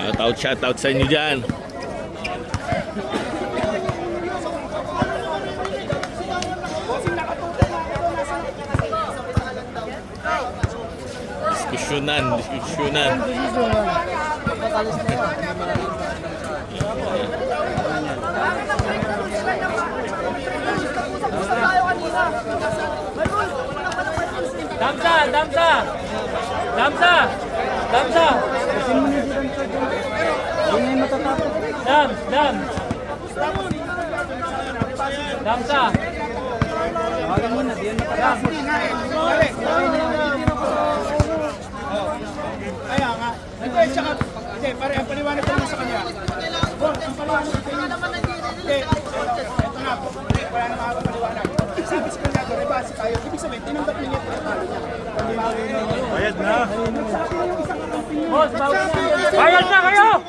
Shout out sa inyo dyan. Diskusyonan. Damsa. Damsa. Tawagan mo na, diyan matatapos. Kaya nga. Hindi, tsaka, hindi, pare, ang paliwanag ko naman sa kanya. Boss, ang paliwanag ko naman hindi, ito nga po, wala na makakapaliwanag. Sabi sa kanya, rebase tayo. Ibig sabihin, tinanggap niya yung pagkakalo niya. Bayad na kayo!